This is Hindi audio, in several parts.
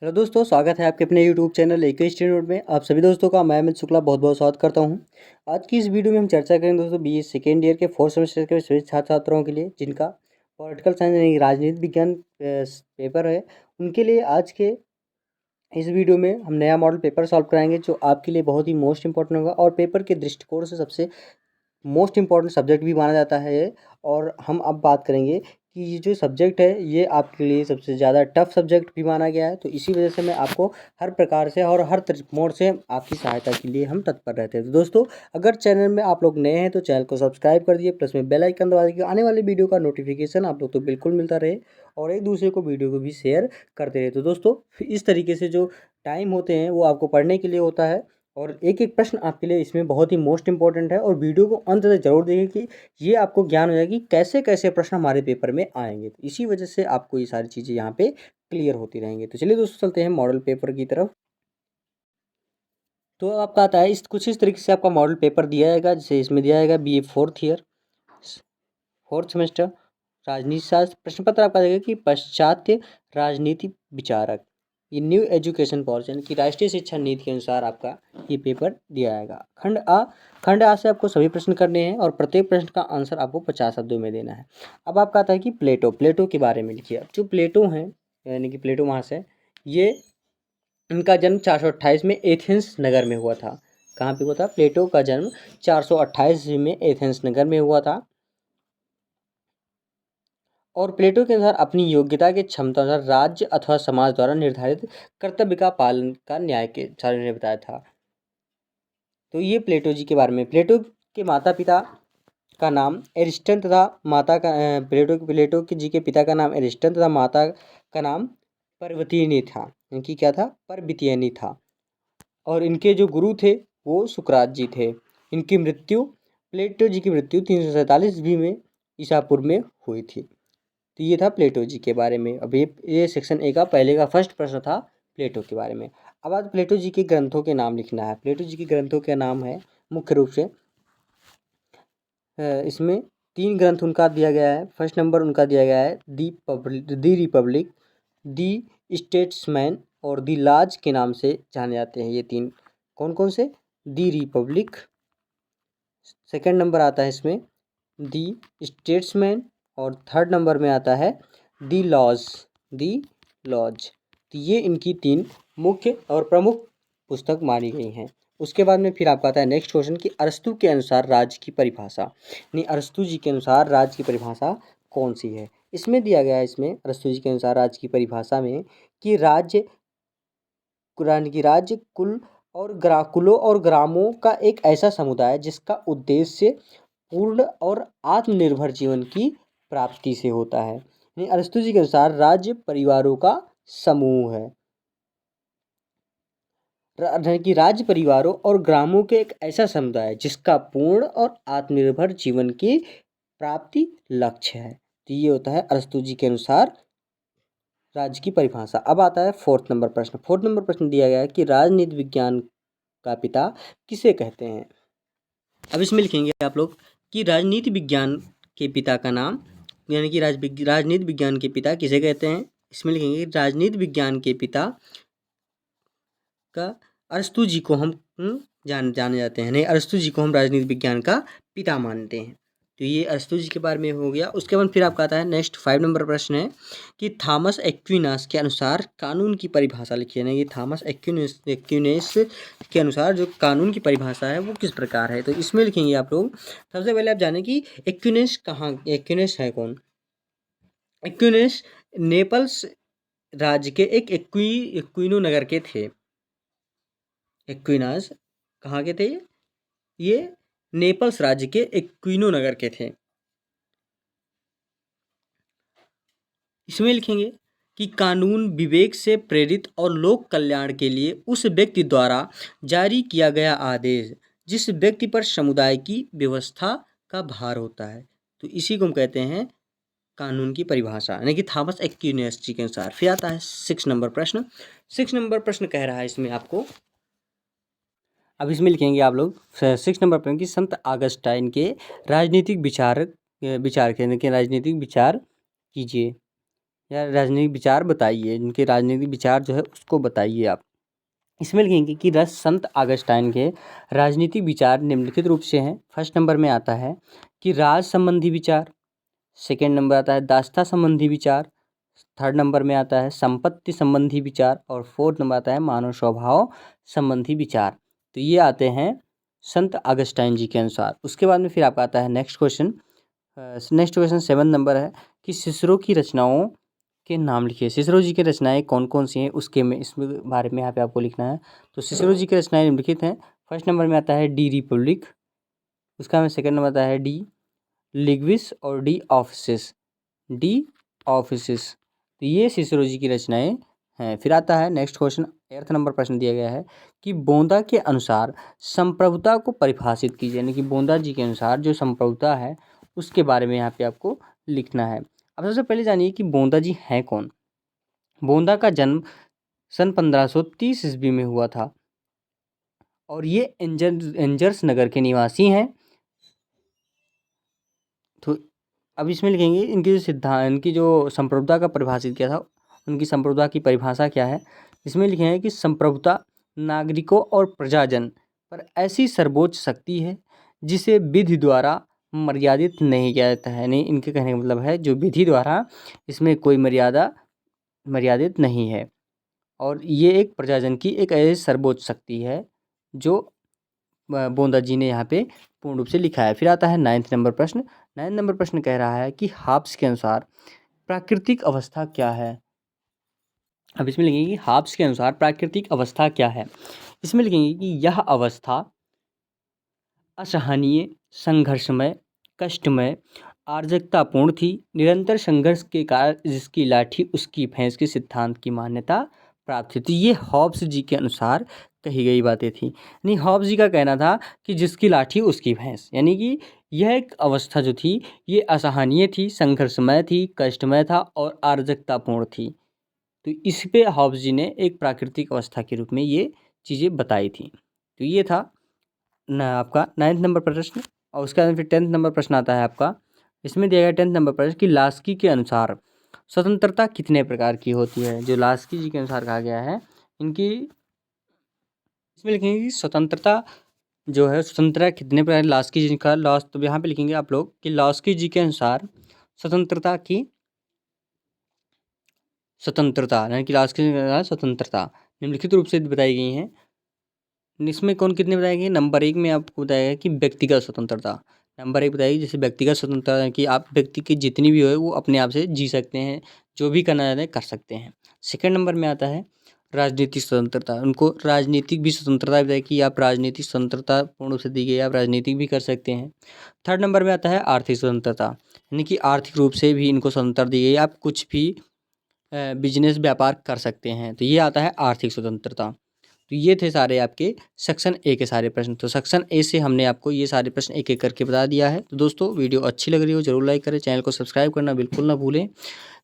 हेलो दोस्तों, स्वागत है आपके अपने यूट्यूब चैनल एक स्टूडेंट में। आप सभी दोस्तों का मैं अमित शुक्ला बहुत बहुत स्वागत करता हूं। आज की इस वीडियो में हम चर्चा करेंगे दोस्तों बीए सेकेंड ईयर के फोर्थ सेमेस्टर के सभी छात्र छात्राओं के लिए जिनका पॉलिटिकल साइंस यानी राजनीति विज्ञान पेपर है, उनके लिए आज के इस वीडियो में हम नया मॉडल पेपर सॉल्व कराएंगे जो आपके लिए बहुत ही मोस्ट इंपॉर्टेंट होगा और पेपर के दृष्टिकोण से सबसे मोस्ट इम्पॉर्टेंट सब्जेक्ट भी माना जाता है ये। और हम अब बात करेंगे कि ये जो सब्जेक्ट है ये आपके लिए सबसे ज़्यादा टफ सब्जेक्ट भी माना गया है, तो इसी वजह से मैं आपको हर प्रकार से और हर मोड से आपकी सहायता के लिए हम तत्पर रहते हैं। तो दोस्तों, अगर चैनल में आप लोग नए हैं तो चैनल को सब्सक्राइब कर दिए, प्लस में बेल आइकन दबा दीजिए, आने वाले वीडियो का नोटिफिकेशन आप लोग तो बिल्कुल मिलता रहे और एक दूसरे को वीडियो को भी शेयर करते रहे। तो दोस्तों, इस तरीके से जो टाइम होते हैं वो आपको पढ़ने के लिए होता है और एक एक प्रश्न आपके लिए इसमें बहुत ही मोस्ट इंपॉर्टेंट है और वीडियो को अंत तक जरूर देखें कि ये आपको ज्ञान हो जाएगी कैसे कैसे प्रश्न हमारे पेपर में आएंगे। तो इसी वजह से आपको ये सारी चीज़ें यहाँ पे क्लियर होती रहेंगी। तो चलिए दोस्तों, चलते हैं मॉडल पेपर की तरफ। तो आपका आता है कुछ इस तरीके से आपका मॉडल पेपर दिया जाएगा, जैसे इसमें दिया जाएगा BA fourth year fourth semester राजनीति शास्त्र। प्रश्न पत्र आपका देगा कि पाश्चात्य राजनीति विचारक, ये न्यू एजुकेशन पॉलिसी यानी कि राष्ट्रीय शिक्षा नीति के अनुसार आपका ये पेपर दिया जाएगा। खंड आ से आपको सभी प्रश्न करने हैं और प्रत्येक प्रश्न का आंसर आपको 50 शब्दों में देना है। अब आपका आता है कि प्लेटो के बारे में लिखिए। अब जो प्लेटो हैं यानी कि प्लेटो महाशय, ये इनका जन्म 428 में एथेंस नगर में हुआ था। कहाँ पे हुआ था? प्लेटो का जन्म 428 में एथेंस नगर में हुआ था और प्लेटो के अनुसार अपनी योग्यता के क्षमता अनुसार राज्य अथवा समाज द्वारा निर्धारित कर्तव्य का पालन का न्याय के आचार्य ने बताया था। तो ये प्लेटो जी के बारे में। प्लेटो के माता पिता का नाम एरिस्टन तथा माता का प्लेटो के जी के पिता का नाम एरिस्टन तथा माता का नाम परवतीनी था। इनकी क्या था? परबितियनी था। और इनके जो गुरु थे वो सुकरात जी थे। इनकी मृत्यु प्लेटो जी की मृत्यु 347 ईस्वी में ईसापुर में हुई थी। तो ये था प्लेटो जी के बारे में। अब ये सेक्शन ए का पहले का फर्स्ट प्रश्न था प्लेटो के बारे में। अब आज प्लेटो जी के ग्रंथों के नाम लिखना है। प्लेटो जी के ग्रंथों के नाम है मुख्य रूप से इसमें 3 ग्रंथ उनका दिया गया है। फर्स्ट नंबर उनका दिया गया है दी रिपब्लिक, दी स्टेट्समैन और दी लाज के नाम से जाने जाते हैं ये 3। कौन कौन से? दी रिपब्लिक, सेकंड नंबर आता है इसमें दी स्टेट्समैन और थर्ड नंबर में आता है दी लॉज। तो ये इनकी 3 मुख्य और प्रमुख पुस्तक मानी गई हैं। उसके बाद में फिर आपका आता है नेक्स्ट क्वेश्चन कि अरस्तु के अनुसार राज्य की परिभाषा, यानी अरस्तु जी के अनुसार राज्य की परिभाषा कौन सी है? इसमें दिया गया है, इसमें अरस्तु जी के अनुसार राज्य की परिभाषा में कि राज्य कुलों और ग्रामों का एक ऐसा समुदाय जिसका उद्देश्य पूर्ण और आत्मनिर्भर जीवन की प्राप्ति से होता है। यानी अरस्तु जी के अनुसार राज्य परिवारों का समूह है। कि राज्य परिवारों और ग्रामों के एक ऐसा समुदाय जिसका पूर्ण और आत्मनिर्भर जीवन की प्राप्ति लक्ष्य है। तो ये होता है अरस्तु जी के अनुसार राज्य की परिभाषा। अब आता है फोर्थ नंबर प्रश्न। फोर्थ नंबर प्रश्न दिया गया है कि राजनीति विज्ञान का पिता किसे कहते हैं? अब इसमें लिखेंगे आप लोग कि राजनीति विज्ञान के पिता का नाम, यानी कि राजनीति विज्ञान के पिता किसे कहते हैं? इसमें लिखेंगे राजनीति विज्ञान के पिता का अरस्तु जी को हम जाने जाते हैं। नहीं, अरस्तु जी को हम राजनीति विज्ञान का पिता मानते हैं। तो ये अरस्तु जी के बारे में हो गया। उसके बाद फिर आपका आता है नेक्स्ट 5 नंबर प्रश्न है कि थॉमस एक्विनास के अनुसार कानून की परिभाषा लिखिए। ना, ये थॉमस एक्विनास के अनुसार जो कानून की परिभाषा है वो किस प्रकार है? तो इसमें लिखेंगे आप लोग, सबसे पहले आप जानें कि एक्विनास है कौन? एक्विनास नेपल्स राज्य के एक एक्विनो नगर के थे। एक्विनास कहाँ के थे? ये नेपल्स राज्य के एक्विनो नगर के थे। इसमें लिखेंगे कि कानून विवेक से प्रेरित और लोक कल्याण के लिए उस व्यक्ति द्वारा जारी किया गया आदेश जिस व्यक्ति पर समुदाय की व्यवस्था का भार होता है। तो इसी को हम कहते हैं कानून की परिभाषा, यानी कि थॉमस एक्विनास जी के अनुसार। फिर आता है 6 नंबर प्रश्न। 6 नंबर प्रश्न कह रहा है इसमें आपको, अब इसमें लिखेंगे आप लोग 6 नंबर पर कि संत ऑगस्टाइन के राजनीतिक विचार कीजिए। या राजनीतिक विचार बताइए, जिनके राजनीतिक विचार जो है उसको बताइए आप। इसमें लिखेंगे कि संत ऑगस्टाइन के राजनीतिक विचार निम्नलिखित रूप से हैं। फर्स्ट नंबर में आता है कि राज संबंधी विचार, सेकेंड नंबर आता है दास्ता संबंधी विचार, थर्ड नंबर में आता है संपत्ति संबंधी विचार और फोर्थ नंबर आता है मानव स्वभाव संबंधी विचार। तो ये आते हैं संत ऑगस्टाइन जी के अनुसार। उसके बाद में फिर आपका आता है next question. Next question 7 number है कि सिसरो की रचनाओं के नाम लिखिए। सिसरो जी की रचनाएं कौन कौन सी हैं उसके में इसमें बारे में यहाँ पे आपको लिखना है। तो सिसरो जी की रचनाएं निम्नलिखित हैं। फर्स्ट नंबर में आता है डी रिपब्लिक, उसका में सेकंड नंबर आता है डी लिग्विस और डी ऑफिसिस, डी ऑफिसिस। तो ये सिसरो जी की रचनाएं हैं। फिर आता है नेक्स्ट क्वेश्चन, 8 नंबर प्रश्न दिया गया है कि बोंदा के अनुसार संप्रभुता को परिभाषित कीजिए, यानी कि बोंदा जी के अनुसार जो संप्रभुता है उसके बारे में यहाँ पे आपको लिखना है। अब सबसे पहले जानिए कि बोंदा जी हैं कौन। बोंदा का जन्म सन 1530 ईस्वी में हुआ था और ये एंजर्स नगर के निवासी हैं। तो अब इसमें लिखेंगे इनकी जो सिद्धांत, इनकी जो संप्रभुता का परिभाषित किया था, उनकी संप्रभुता की परिभाषा क्या है। इसमें लिखेंगे कि संप्रभुता नागरिकों और प्रजाजन पर ऐसी सर्वोच्च शक्ति है जिसे विधि द्वारा मर्यादित नहीं किया जाता है। नहीं, इनके कहने का मतलब है जो विधि द्वारा इसमें कोई मर्यादित नहीं है और ये एक प्रजाजन की एक ऐसी सर्वोच्च शक्ति है जो बोंदा जी ने यहाँ पे पूर्ण रूप से लिखा है। फिर आता है 9th नंबर प्रश्न। 9th नंबर प्रश्न कह रहा है कि हॉब्स के अनुसार प्राकृतिक अवस्था क्या है। अब इसमें लिखेंगे कि हॉब्स के अनुसार प्राकृतिक अवस्था क्या है। इसमें लिखेंगे कि यह अवस्था असहनीय, संघर्षमय, कष्टमय, अराजकतापूर्ण थी, निरंतर संघर्ष के कारण जिसकी लाठी उसकी भैंस के सिद्धांत की मान्यता प्राप्त थी। तो ये हॉब्स जी के अनुसार कही गई बातें थी। यानी हॉब्स जी का कहना था कि जिसकी लाठी उसकी भैंस, यानी कि यह एक अवस्था जो थी ये असहनीय थी, संघर्षमय थी, कष्टमय था और अराजकतापूर्ण थी। तो इस पे हॉब्स जी ने एक प्राकृतिक अवस्था के रूप में ये चीज़ें बताई थी। तो ये था आपका 9th नंबर प्रश्न। और उसके बाद फिर 10th नंबर प्रश्न आता है आपका। इसमें दिया गया 10th नंबर प्रश्न कि लास्की के अनुसार स्वतंत्रता कितने प्रकार की होती है। जो लास्की जी के अनुसार कहा गया है इनकी, इसमें लिखेंगे कि स्वतंत्रता जो है स्वतंत्रता कितने प्रकार, लास्की जी का लॉस, तो यहाँ पे लिखेंगे आप लोग कि लास्की जी के अनुसार स्वतंत्रता यानी कि लास्की जी के अनुसार स्वतंत्रता निम्नलिखित रूप से बताई गई हैं। इसमें कौन कितने बताएंगे। नंबर 1 में आपको बताया कि व्यक्तिगत स्वतंत्रता, नंबर 1 बताइए जैसे व्यक्तिगत स्वतंत्रता है कि आप व्यक्ति की जितनी भी हो वो अपने आप से जी सकते हैं, जो भी करना चाहते हैं कर सकते हैं। सेकंड नंबर में आता है राजनीतिक स्वतंत्रता, उनको राजनीतिक भी स्वतंत्रता बताई कि आप राजनीतिक स्वतंत्रता पूर्ण रूप से दी गई, आप राजनीतिक भी कर सकते हैं। थर्ड नंबर में आता है आर्थिक स्वतंत्रता, यानी कि आर्थिक रूप से भी इनको स्वतंत्रता दी गई, आप कुछ भी बिजनेस व्यापार कर सकते हैं। तो ये आता है आर्थिक स्वतंत्रता। तो ये थे सारे आपके सेक्शन ए के सारे प्रश्न। तो सेक्शन ए से हमने आपको ये सारे प्रश्न एक एक करके बता दिया है। तो दोस्तों वीडियो अच्छी लग रही हो जरूर लाइक करें, चैनल को सब्सक्राइब करना बिल्कुल ना भूलें।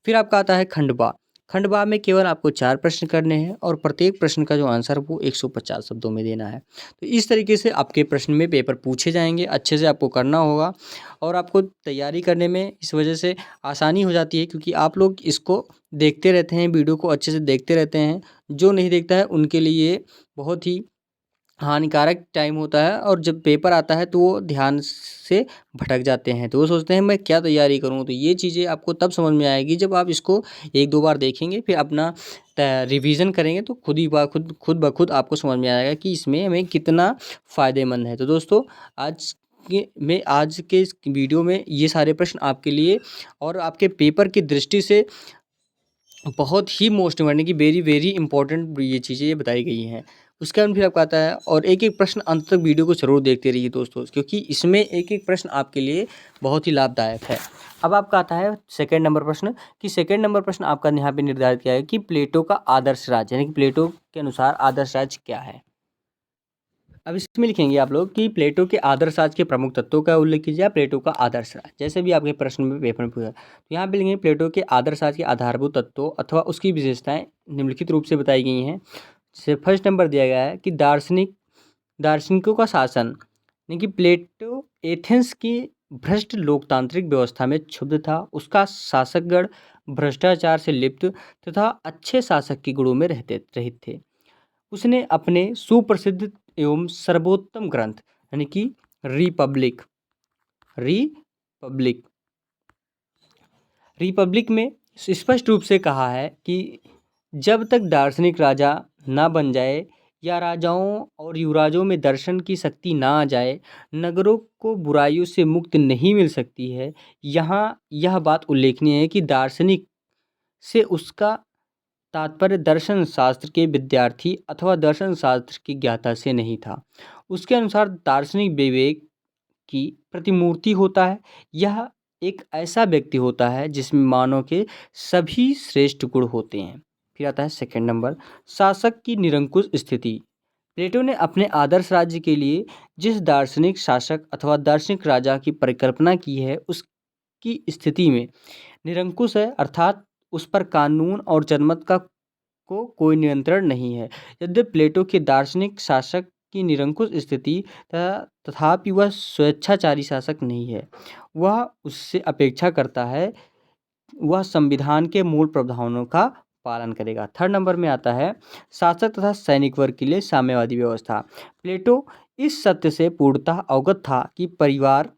फिर आपका आता है खंड बा। खंड बा में केवल आपको 4 प्रश्न करने हैं और प्रत्येक प्रश्न का जो आंसर वो 150 शब्दों में देना है। तो इस तरीके से आपके प्रश्न में पेपर पूछे जाएंगे, अच्छे से आपको करना होगा और आपको तैयारी करने में इस वजह से आसानी हो जाती है क्योंकि आप लोग इसको देखते रहते हैं, वीडियो को अच्छे से देखते रहते हैं। जो नहीं देखता है उनके लिए बहुत ही हानिकारक टाइम होता है और जब पेपर आता है तो वो ध्यान से भटक जाते हैं, तो वो सोचते हैं मैं क्या तैयारी करूं। तो ये चीज़ें आपको तब समझ में आएगी जब आप इसको 1-2 बार देखेंगे, फिर अपना रिवीजन करेंगे तो खुद ब खुद आपको समझ में आएगा कि इसमें हमें कितना फ़ायदेमंद है। तो दोस्तों आज के इस वीडियो में ये सारे प्रश्न आपके लिए और आपके पेपर की दृष्टि से बहुत ही मोस्ट इम्पॉर्टेंट कि वेरी वेरी इंपॉर्टेंट ये चीज़ें ये बताई गई हैं। उसके बाद फिर आपका आता है और एक एक प्रश्न अंत तक वीडियो को ज़रूर देखते रहिए दोस्तों, क्योंकि इसमें एक एक प्रश्न आपके लिए बहुत ही लाभदायक है। अब आपका आता है सेकंड नंबर प्रश्न कि सेकंड नंबर प्रश्न आपका यहाँ पे निर्धारित किया है कि प्लेटो का आदर्श राज्य, यानी कि प्लेटो के अनुसार आदर्श राज्य क्या है। अब इसमें लिखेंगे आप लोग कि प्लेटो के आदर्श राज्य के प्रमुख तत्वों का उल्लेख कीजिए। प्लेटो का आदर्श राज्य जैसे भी आपके प्रश्न में पेपर में पूछा तो यहाँ पे लिखेंगे प्लेटो के आदर्श राज्य के आधारभूत तत्वों अथवा उसकी विशेषताएं निम्नलिखित रूप से बताई गई हैं। जैसे फर्स्ट नंबर दिया गया है कि दार्शनिकों का शासन, यानी कि प्लेटो एथेंस की भ्रष्ट लोकतांत्रिक व्यवस्था में क्षुब्ध था, उसका शासकगण भ्रष्टाचार से लिप्त तथा अच्छे शासक के गुणों में रहित थे। उसने अपने सुप्रसिद्ध एवं सर्वोत्तम ग्रंथ यानी कि रिपब्लिक रिपब्लिक रिपब्लिक में स्पष्ट रूप से कहा है कि जब तक दार्शनिक राजा ना बन जाए या राजाओं और युवराजों में दर्शन की शक्ति ना आ जाए, नगरों को बुराइयों से मुक्त नहीं मिल सकती है। यहाँ यह बात उल्लेखनीय है कि दार्शनिक से उसका तात्पर्य दर्शन शास्त्र के विद्यार्थी अथवा दर्शन शास्त्र की ज्ञाता से नहीं था। उसके अनुसार दार्शनिक विवेक की प्रतिमूर्ति होता है। यह एक ऐसा व्यक्ति होता है जिसमें मानव के सभी श्रेष्ठ गुण होते हैं। फिर आता है सेकंड नंबर, शासक की निरंकुश स्थिति। प्लेटो ने अपने आदर्श राज्य के लिए जिस दार्शनिक शासक अथवा दार्शनिक राजा की परिकल्पना की है, उसकी स्थिति में निरंकुश है, अर्थात उस पर कानून और जनमत का कोई नियंत्रण नहीं है। यद्यपि प्लेटो के दार्शनिक शासक की निरंकुश स्थिति तथापि वह स्वेच्छाचारी शासक नहीं है। वह उससे अपेक्षा करता है वह संविधान के मूल प्रावधानों का पालन करेगा। थर्ड नंबर में आता है शासक तथा सैनिक वर्ग के लिए साम्यवादी व्यवस्था। प्लेटो इस सत्य से पूर्णतः अवगत था कि परिवार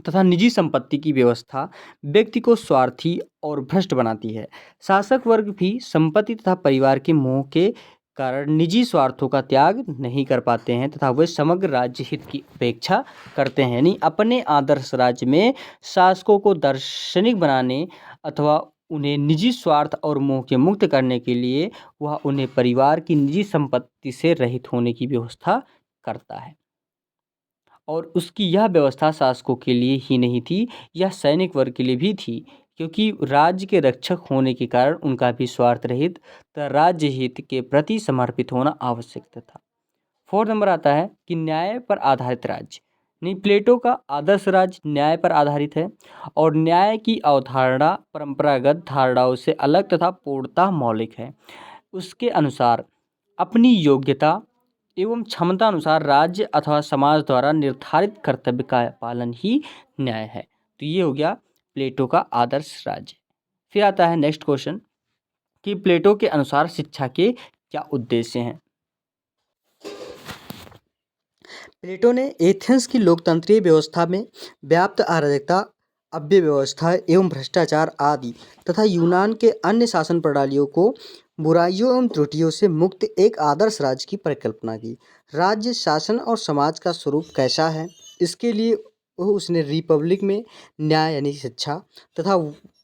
तथा निजी संपत्ति की व्यवस्था व्यक्ति को स्वार्थी और भ्रष्ट बनाती है। शासक वर्ग भी संपत्ति तथा परिवार के मोह के कारण निजी स्वार्थों का त्याग नहीं कर पाते हैं तथा वे समग्र राज्य हित की अपेक्षा करते हैं। यानी अपने आदर्श राज्य में शासकों को दार्शनिक बनाने अथवा उन्हें निजी स्वार्थ और मोह के मुक्त करने के लिए वह उन्हें परिवार की निजी संपत्ति से रहित होने की व्यवस्था करता है। और उसकी यह व्यवस्था शासकों के लिए ही नहीं थी, यह सैनिक वर्ग के लिए भी थी, क्योंकि राज्य के रक्षक होने के कारण उनका भी स्वार्थ रहित राज्य हित के प्रति समर्पित होना आवश्यक था। फोर्थ नंबर आता है कि न्याय पर आधारित राज्य। नहीं, प्लेटो का आदर्श राज्य न्याय पर आधारित है और न्याय की अवधारणा परंपरागत धारणाओं से अलग तथा पूर्णतः मौलिक है। उसके अनुसार अपनी योग्यता एवं क्षमता अनुसार राज्य अथवा समाज द्वारा निर्धारित कर्तव्य का पालन ही न्याय है। तो ये हो गया प्लेटो का आदर्श राज्य। फिर आता है नेक्स्ट क्वेश्चन कि प्लेटो के अनुसार शिक्षा के क्या उद्देश्य हैं। प्लेटो ने एथेंस की लोकतंत्रीय व्यवस्था में व्याप्त अराजकता, अव्यवस्था एवं भ्रष्टाचार आदि तथा यूनान के अन्य शासन प्रणालियों को बुराइयों एवं त्रुटियों से मुक्त एक आदर्श राज्य की परिकल्पना की। राज्य शासन और समाज का स्वरूप कैसा है, इसके लिए उसने रिपब्लिक में न्याय यानी शिक्षा तथा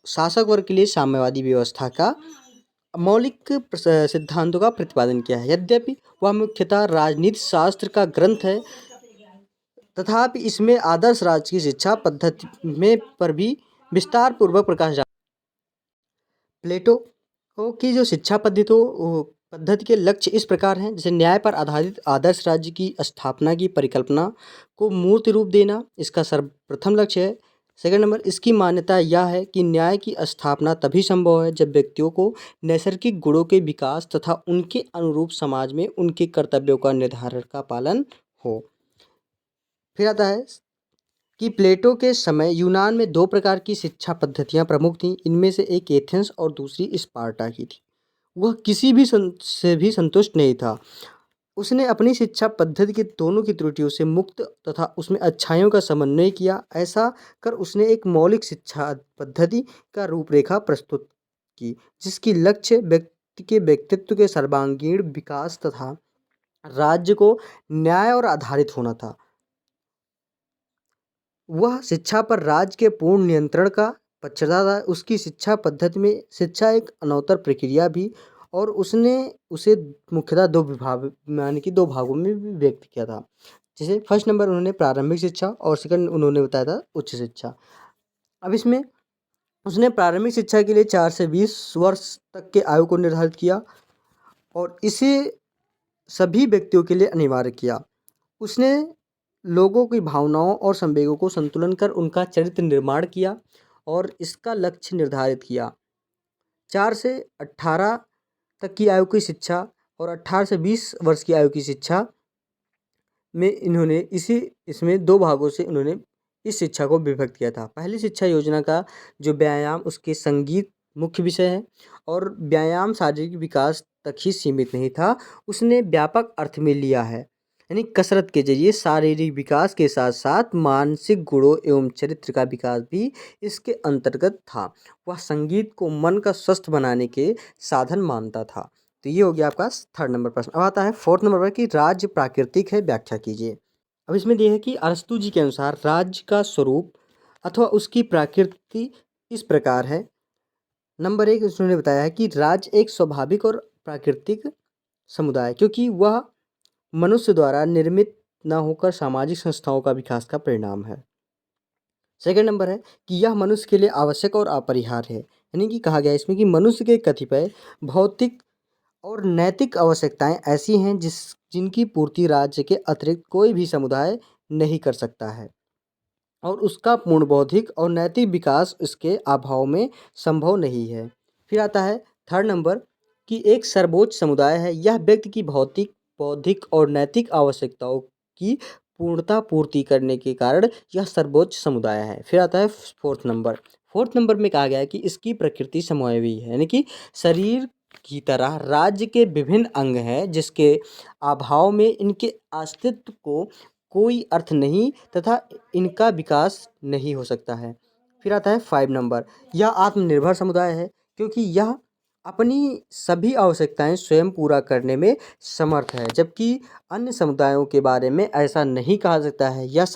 शासक वर्ग के लिए साम्यवादी व्यवस्था का मौलिक सिद्धांतों का प्रतिपादन किया है। यद्यपि वह मुख्यतः राजनीति शास्त्र का ग्रंथ है, तथापि इसमें आदर्श राज्य की शिक्षा पद्धति में पर भी विस्तार पूर्वक प्रकाश डाला। प्लेटो की जो शिक्षा पद्धति के लक्ष्य इस प्रकार हैं, जैसे न्याय पर आधारित आदर्श राज्य की स्थापना की परिकल्पना को मूर्त रूप देना इसका सर्वप्रथम लक्ष्य है। सेकंड नंबर, इसकी मान्यता यह है कि न्याय की स्थापना तभी संभव है जब व्यक्तियों को नैसर्गिक गुणों के विकास तथा उनके अनुरूप समाज में उनके कर्तव्यों का निर्धारण का पालन हो। फिर आता है कि प्लेटो के समय यूनान में दो प्रकार की शिक्षा पद्धतियां प्रमुख थीं। इनमें से एक एथेंस और दूसरी स्पार्टा की थी। वह किसी भी से भी संतुष्ट नहीं था। उसने अपनी शिक्षा पद्धति के दोनों की त्रुटियों से मुक्त तथा उसमें अच्छाइयों का समन्वय किया। ऐसा कर उसने एक मौलिक शिक्षा पद्धति का रूपरेखा प्रस्तुत की, जिसकी लक्ष्य व्यक्ति के व्यक्तित्व के सर्वांगीण विकास तथा राज्य को न्याय और आधारित होना था। वह शिक्षा पर राज्य के पूर्ण नियंत्रण का पक्षधर था। उसकी शिक्षा पद्धति में शिक्षा एक अनौतर प्रक्रिया भी, और उसने उसे मुख्यतः दो भागों में भी व्यक्त किया था। जैसे फर्स्ट नंबर उन्होंने प्रारंभिक शिक्षा और सेकंड उन्होंने बताया था उच्च शिक्षा। अब इसमें उसने प्रारंभिक शिक्षा के लिए 4 से 20 वर्ष तक के आयु को निर्धारित किया और इसे सभी व्यक्तियों के लिए अनिवार्य किया। उसने लोगों की भावनाओं और संवेगों को संतुलन कर उनका चरित्र निर्माण किया और इसका लक्ष्य निर्धारित किया। 4 से 18 तक की आयु की शिक्षा और 18 से 20 वर्ष की आयु की शिक्षा में इन्होंने इसमें दो भागों से इन्होंने इस शिक्षा को विभक्त किया था। पहली शिक्षा योजना का जो व्यायाम उसके संगीत मुख्य विषय है। और व्यायाम शारीरिक विकास तक ही सीमित नहीं था, उसने व्यापक अर्थ में लिया है, यानी कसरत के जरिए शारीरिक विकास के साथ साथ मानसिक गुणों एवं चरित्र का विकास भी इसके अंतर्गत था। वह संगीत को मन का स्वस्थ बनाने के साधन मानता था। तो ये हो गया आपका थर्ड नंबर प्रश्न। अब आता है फोर्थ नंबर पर कि राज्य प्राकृतिक है, व्याख्या कीजिए। अब इसमें यह है कि अरस्तू जी के अनुसार राज्य का स्वरूप अथवा उसकी प्रकृति इस प्रकार है। नंबर एक, उन्होंने बताया है कि राज्य एक स्वाभाविक और प्राकृतिक समुदाय, क्योंकि वह मनुष्य द्वारा निर्मित न होकर सामाजिक संस्थाओं का विकास का परिणाम है। सेकंड नंबर है कि यह मनुष्य के लिए आवश्यक और अपरिहार्य है, यानी कि कहा गया इसमें कि मनुष्य के कतिपय भौतिक और नैतिक आवश्यकताएं ऐसी हैं जिनकी पूर्ति राज्य के अतिरिक्त कोई भी समुदाय नहीं कर सकता है, और उसका पूर्ण बौद्धिक और नैतिक विकास इसके अभाव में संभव नहीं है। फिर आता है थर्ड नंबर कि एक सर्वोच्च समुदाय है, यह व्यक्ति की भौतिक, बौद्धिक और नैतिक आवश्यकताओं की पूर्णता पूर्ति करने के कारण यह सर्वोच्च समुदाय है। फिर आता है फोर्थ नंबर में कहा गया है कि इसकी प्रकृति समावयवी है, यानी कि शरीर की तरह राज्य के विभिन्न अंग हैं जिसके अभाव में इनके अस्तित्व को कोई अर्थ नहीं तथा इनका विकास नहीं हो सकता है। फिर आता है 5 नंबर, यह आत्मनिर्भर समुदाय है क्योंकि यह अपनी सभी आवश्यकताएं स्वयं पूरा करने में समर्थ है, जबकि अन्य समुदायों के बारे में ऐसा नहीं कहा सकता है। यह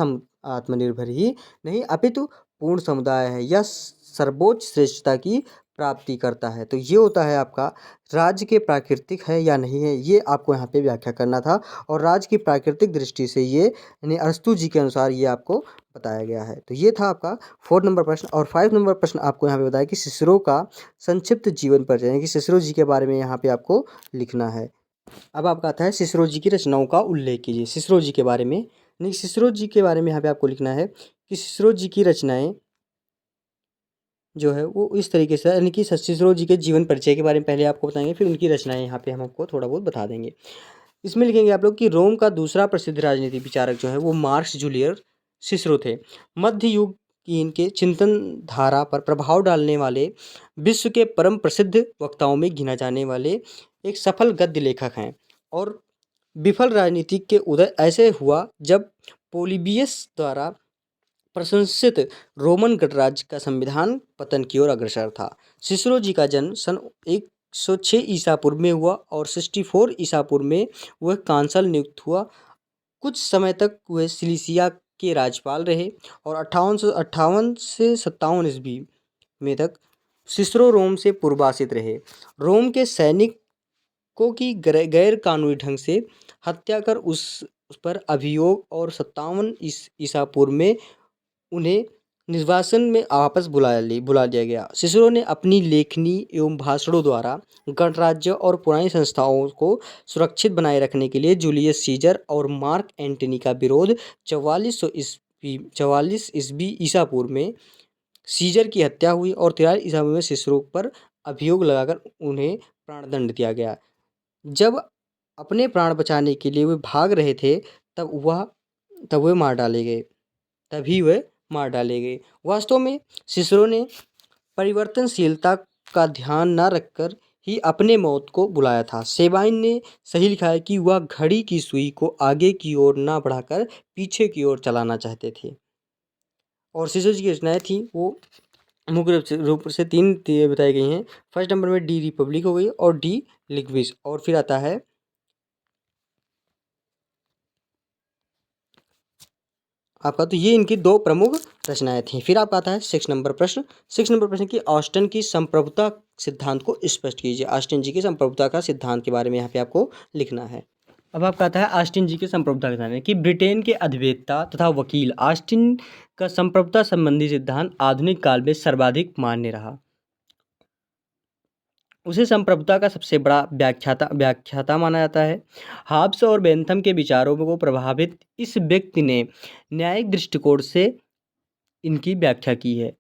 आत्मनिर्भर ही नहीं अपितु पूर्ण समुदाय है, यह सर्वोच्च श्रेष्ठता की प्राप्ति करता है। तो ये होता है आपका राज्य के प्राकृतिक है या नहीं है, ये आपको यहाँ पे व्याख्या करना था। और राज्य की प्राकृतिक दृष्टि से ये यानी अरस्तू जी के अनुसार ये आपको बताया गया है। तो ये था आपका 4 नंबर प्रश्न। और 5 नंबर प्रश्न आपको यहाँ पे बताया कि सिसरो का संक्षिप्त जीवन परिचय, यानी कि सिसरो जी के बारे में यहाँ पे आपको लिखना है। अब आपका आता है सिसरो जी की रचनाओं का उल्लेख कीजिए। सिसरो जी के बारे में, यानी सिसरो जी के बारे में यहाँ पे आपको लिखना है कि सिसरो जी की रचनाएं जो है वो इस तरीके से, यानी कि सिसरो जी के जीवन परिचय के बारे में पहले आपको बताएंगे, फिर उनकी रचनाएं यहाँ पे हम आपको थोड़ा बहुत बता देंगे। इसमें लिखेंगे आप लोग कि रोम का दूसरा प्रसिद्ध राजनीतिक विचारक जो है वो मार्क्स जूलियस सिसरो थे। मध्य युग की इनके चिंतन धारा पर प्रभाव डालने वाले, विश्व के परम प्रसिद्ध वक्ताओं में गिना जाने वाले एक सफल गद्य लेखक हैं। और विफल राजनीति के उदय ऐसे हुआ जब पोलिबियस द्वारा प्रशंसित रोमन गणराज्य का संविधान पतन की ओर अग्रसर था। सिसरो जी का जन्म सन 106 ईसा पूर्व में हुआ और 64 ईसा पूर्व में वह कांसल नियुक्त हुआ। कुछ समय तक वह सिलिसिया के राज्यपाल रहे और 58 से 57 ईस्वी में तक सिसरो रोम से पूर्वासित रहे। रोम के सैनिकों की गैर कानूनी ढंग से हत्या कर उस पर अभियोग और 57 ईसा पूर्व में उन्हें निर्वासन में वापस बुला लिया गया। सिसरो ने अपनी लेखनी एवं भाषणों द्वारा गणराज्य और पुरानी संस्थाओं को सुरक्षित बनाए रखने के लिए जूलियस सीजर और मार्क एंटनी का विरोध 44 ईस्वी ईसा पूर्व में सीजर की हत्या हुई और 43 ईसा पूर्व में सिसरो पर अभियोग लगाकर उन्हें प्राणदंड दिया गया। जब अपने प्राण बचाने के लिए वे भाग रहे थे तब वे मार डाले गए। वास्तव में सिसरो ने परिवर्तनशीलता का ध्यान न रखकर ही अपने मौत को बुलाया था। सेबाइन ने सही लिखा है कि वह घड़ी की सुई को आगे की ओर ना बढ़ाकर पीछे की ओर चलाना चाहते थे। और सिसरो जी की रचनाएं थी वो मुख्य रूप से 3 बताई गई हैं। फर्स्ट नंबर में डी रिपब्लिक हो गई और डी लिक्विस, और फिर आता है आपका, तो ये इनकी 2 प्रमुख रचनाएं थीं। फिर आपका आता है 6 नंबर प्रश्न की ऑस्टिन की संप्रभुता सिद्धांत को स्पष्ट कीजिए। ऑस्टिन जी की संप्रभुता का सिद्धांत के बारे में यहाँ पे आपको लिखना है। अब आपका आता है ऑस्टिन जी के संप्रभुता सिद्धांत कि ब्रिटेन के अधिवेत्ता तथा वकील ऑस्टिन का संप्रभुता संबंधी सिद्धांत आधुनिक काल में सर्वाधिक मान्य रहा। उसे संप्रभुता का सबसे बड़ा व्याख्याता माना जाता है। हाब्स और बेंथम के विचारों को प्रभावित इस व्यक्ति ने न्यायिक दृष्टिकोण से इनकी व्याख्या की है।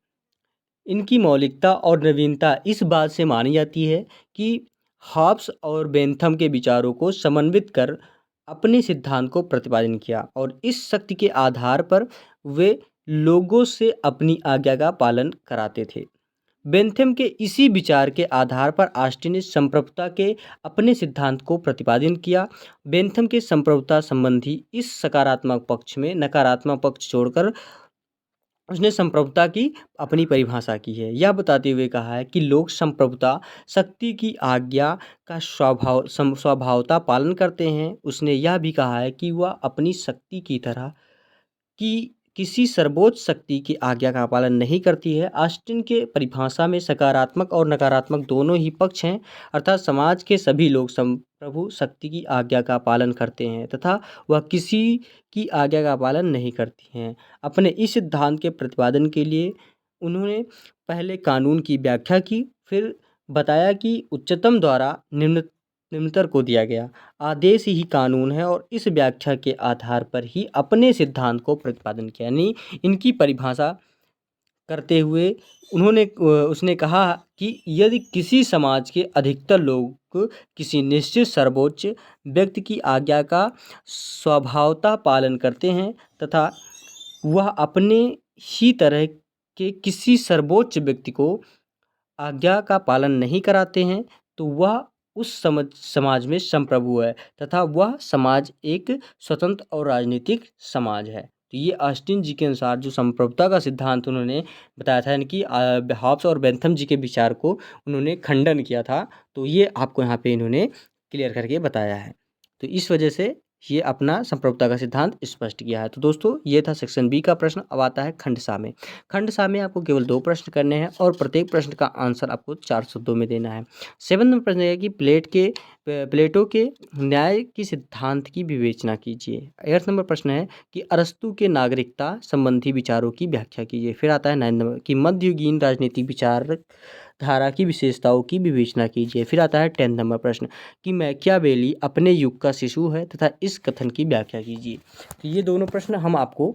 इनकी मौलिकता और नवीनता इस बात से मानी जाती है कि हॉब्स और बेंथम के विचारों को समन्वित कर अपने सिद्धांत को प्रतिपादन किया, और इस शक्ति के आधार पर वे लोगों से अपनी आज्ञा का पालन कराते थे। बेंथम के इसी विचार के आधार पर ऑस्टिन ने संप्रभुता के अपने सिद्धांत को प्रतिपादन किया। बेंथम के संप्रभुता संबंधी इस सकारात्मक पक्ष में नकारात्मक पक्ष छोड़कर उसने संप्रभुता की अपनी परिभाषा की है। यह बताते हुए कहा है कि लोग संप्रभुता शक्ति की आज्ञा का स्वभावतः पालन करते हैं। उसने यह भी कहा है कि वह अपनी शक्ति की तरह कि किसी सर्वोच्च शक्ति की आज्ञा का पालन नहीं करती है। ऑस्टिन के परिभाषा में सकारात्मक और नकारात्मक दोनों ही पक्ष हैं, अर्थात समाज के सभी लोग संप्रभु शक्ति की आज्ञा का पालन करते हैं तथा वह किसी की आज्ञा का पालन नहीं करती हैं। अपने इस सिद्धांत के प्रतिपादन के लिए उन्होंने पहले कानून की व्याख्या की, फिर बताया कि उच्चतम द्वारा निम्नतर को दिया गया आदेश ही कानून है और इस व्याख्या के आधार पर ही अपने सिद्धांत को प्रतिपादन किया। यानी इनकी परिभाषा करते हुए उसने कहा कि यदि किसी समाज के अधिकतर लोग किसी निश्चित सर्वोच्च व्यक्ति की आज्ञा का स्वभावतः पालन करते हैं तथा वह अपने ही तरह के किसी सर्वोच्च व्यक्ति को आज्ञा का पालन नहीं कराते हैं, तो वह उस समाज में संप्रभु है तथा वह समाज एक स्वतंत्र और राजनीतिक समाज है। तो ये ऑस्टिन जी के अनुसार जो संप्रभुता का सिद्धांत उन्होंने बताया था, यानी कि हॉब्स और बेंथम जी के विचार को उन्होंने खंडन किया था। तो ये आपको यहाँ पे इन्होंने क्लियर करके बताया है। तो इस वजह से ये अपना संप्रभुता का सिद्धांत स्पष्ट किया है। तो दोस्तों ये था सेक्शन बी का प्रश्न। अब आता है खंड सा में। खंड सा में आपको केवल 2 प्रश्न करने हैं और प्रत्येक प्रश्न का आंसर आपको 4 शब्दों में देना है। 7 नंबर प्रश्न है कि प्लेटो के न्याय की सिद्धांत की विवेचना कीजिए। 8 नंबर प्रश्न है कि अरस्तु के नागरिकता संबंधी विचारों की व्याख्या कीजिए। फिर आता है 9 नंबर कि मध्ययुगीन राजनीतिक विचार धारा की विशेषताओं की विवेचना कीजिए। फिर आता है 10 नंबर प्रश्न कि मैकियावेली अपने युग का शिशु है तथा इस कथन की व्याख्या कीजिए। तो ये दोनों प्रश्न हम आपको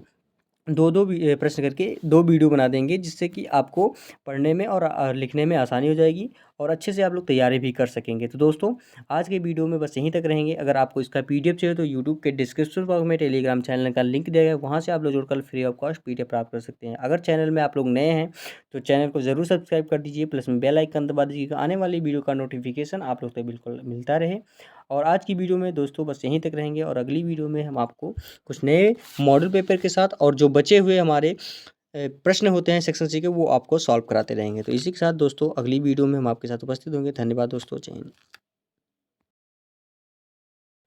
दो प्रश्न करके 2 वीडियो बना देंगे, जिससे कि आपको पढ़ने में और लिखने में आसानी हो जाएगी और अच्छे से आप लोग तैयारी भी कर सकेंगे। तो दोस्तों आज के वीडियो में बस यहीं तक रहेंगे। अगर आपको इसका PDF चाहिए तो यूट्यूब के डिस्क्रिप्शन बॉक्स में टेलीग्राम चैनल का लिंक दिया गया है, वहाँ से आप लोग जुड़कर फ्री ऑफ कॉस्ट PDF प्राप्त कर सकते हैं। अगर चैनल में आप लोग नए हैं तो चैनल को ज़रूर सब्सक्राइब कर दीजिए, प्लस में बेल आइकन दबा दीजिए, आने वाली वीडियो का नोटिफिकेशन आप लोग तक बिल्कुल मिलता रहे। और आज की वीडियो में दोस्तों बस यहीं तक रहेंगे और अगली वीडियो में हम आपको कुछ नए मॉडल पेपर के साथ और जो बचे हुए हमारे प्रश्न होते हैं सेक्शन सी के, वो आपको सॉल्व कराते रहेंगे। तो इसी के साथ दोस्तों अगली वीडियो में हम आपके साथ उपस्थित होंगे। धन्यवाद दोस्तों, जय हिंद।